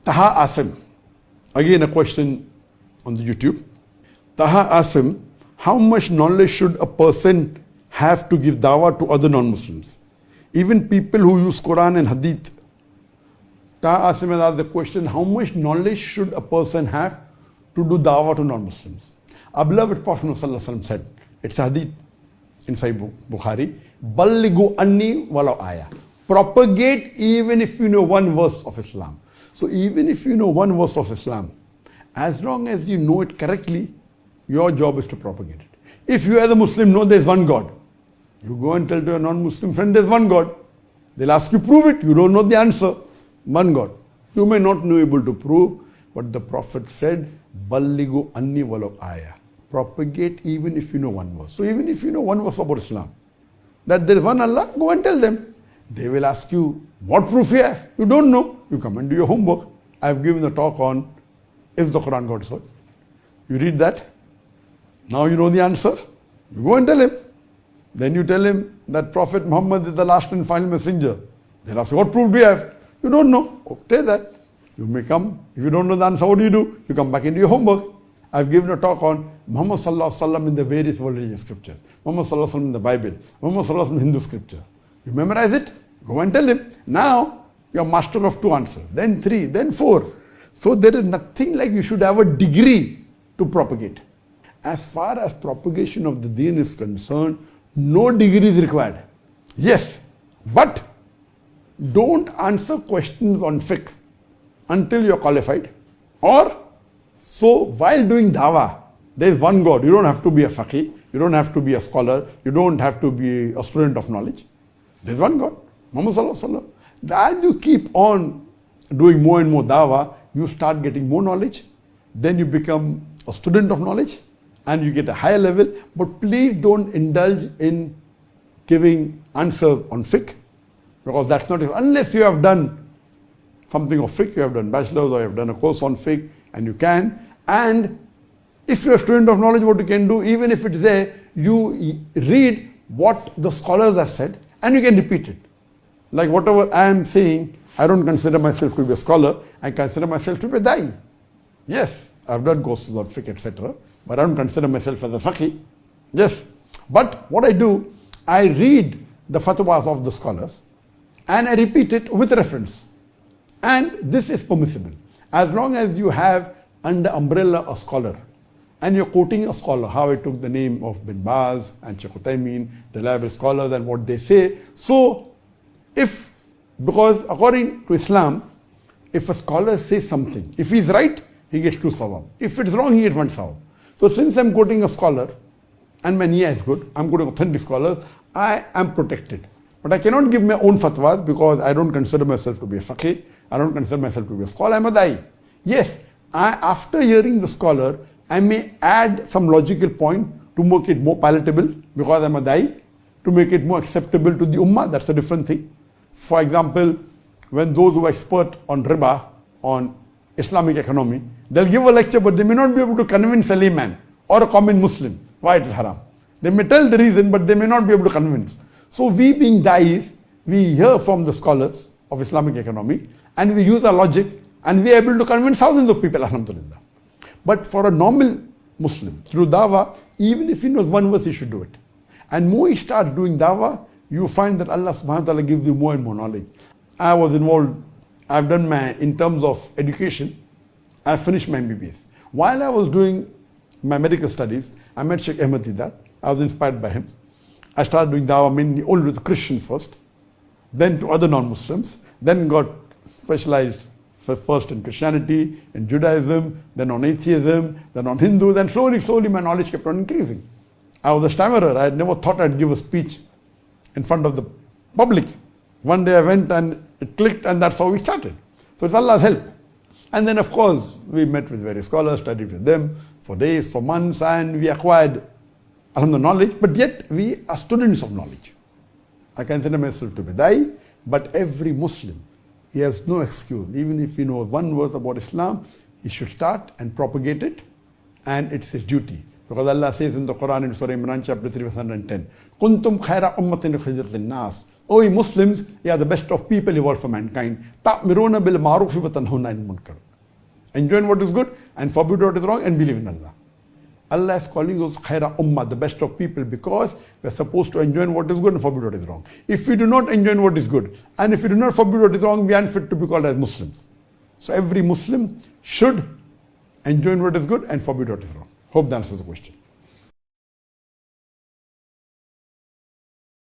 Taha Asim, again a question on the YouTube. Taha Asim, how much knowledge should a person have to give dawah to other non-Muslims? Even people who use Quran and hadith. Taha Asim has asked the question, how much knowledge should a person have to do dawah to non-Muslims? Our beloved Prophet ﷺ said, it's hadith in Sahih Bukhari, Ballighu anni walau ayah. Propagate even if you know one verse of Islam. So even if you know one verse of Islam, as long as you know it correctly, your job is to propagate it. If you as a Muslim know there's one God, you go and tell to a non-Muslim friend there's one God. They'll ask you prove it. You don't know the answer. One God. You may not know able to prove, but the Prophet said, Ballighu anni walau ayah. Propagate even if you know one verse. So even if you know one verse about Islam, that there is one Allah, go and tell them. They will ask you, what proof you have? You don't know. You come and do your homework. I have given a talk on, is the Quran God's word? You read that. Now you know the answer. You go and tell him. Then you tell him that Prophet Muhammad is the last and final messenger. They'll ask you, what proof do you have? You don't know. Okay, that. You may come. If you don't know the answer, what do? You come back and do your homework. I've given a talk on Muhammad Sallallahu Alaihi Wasallam in the various world religious scriptures. Muhammad Sallallahu Alaihi Wasallam in the Bible. Muhammad Sallallahu Alaihi Wasallam in Hindu scripture. You memorize it, go and tell him. Now, you're master of 2 answers, then 3, then 4. So there is nothing like you should have a degree to propagate. As far as propagation of the deen is concerned, no degree is required. Yes, but don't answer questions on fiqh until you're qualified. Or, so while doing dawah, there is one God. You don't have to be a faqih, you don't have to be a scholar, you don't have to be a student of knowledge. There's one God, Muhammad Sallallahu Alaihi Wasallam. As you keep on doing more and more dawah, you start getting more knowledge. Then you become a student of knowledge and you get a higher level. But please don't indulge in giving answers on fiqh, because that's not, unless you have done something of fiqh, you have done bachelor's or you have done a course on fiqh, and you can. And if you're a student of knowledge, what you can do, even if it's there, you read what the scholars have said, and you can repeat it. Like whatever I am saying, I don't consider myself to be a scholar, I consider myself to be a da'i. Yes, I've done courses on fiqh, etc., but I don't consider myself as a faqih. Yes, but what I do, I read the fatwas of the scholars, and I repeat it with reference. And this is permissible. As long as you have under umbrella a scholar, and you're quoting a scholar, how I took the name of Bin Baz and Sheikh Uthaymeen, the reliable scholars, and what they say. So, because according to Islam, if a scholar says something, if he's right, he gets 2 sawab. If it's wrong, he gets 1 sawab. So since I'm quoting a scholar, and my niyyah is good, I'm quoting authentic scholars, I am protected. But I cannot give my own fatwas because I don't consider myself to be a faqih, I don't consider myself to be a scholar, I'm a da'i. Yes, after hearing the scholar, I may add some logical point to make it more palatable because I'm a da'i, to make it more acceptable to the ummah, that's a different thing. For example, when those who are expert on riba, on Islamic economy, they'll give a lecture, but they may not be able to convince a layman or a common Muslim why it is haram. They may tell the reason, but they may not be able to convince. So we being da'is, we hear from the scholars of Islamic economy, and we use our logic, and we are able to convince thousands of people, alhamdulillah. But for a normal Muslim, through dawah, even if he knows one verse, he should do it. And more he starts doing dawah, you find that Allah subhanahu wa ta'ala gives you more and more knowledge. I was involved, I've done in terms of education, I finished my MBBS. While I was doing my medical studies, I met Sheikh Ahmed Didat. I was inspired by him. I started doing dawah mainly only with Christians first, then to other non-Muslims, then got specialized first in Christianity, in Judaism, then on atheism, then on Hindu, then slowly my knowledge kept on increasing. I was a stammerer. I had never thought I'd give a speech in front of the public. One day I went and it clicked, and that's how we started. So it's Allah's help. And then of course, we met with various scholars, studied with them for days, for months, and we acquired alhamdulillah knowledge, but yet we are students of knowledge. I consider myself to be da'i, but every Muslim, he has no excuse. Even if he knows one word about Islam, he should start and propagate it, and it's his duty. Because Allah says in the Quran in Surah Imran chapter 3 verse 110, Kuntum khaira ummatin ukhrijat lin-nas. O ye Muslims, you are the best of people evolved for mankind. Ta'miruna bil ma'rufi wa tanhuna 'anil munkar. Enjoin what is good and forbid what is wrong and believe in Allah. Allah is calling us khaira ummah, the best of people, because we are supposed to enjoin what is good and forbid what is wrong. If we do not enjoin what is good and if we do not forbid what is wrong, we are unfit to be called as Muslims. So every Muslim should enjoin what is good and forbid what is wrong. Hope that answers the question.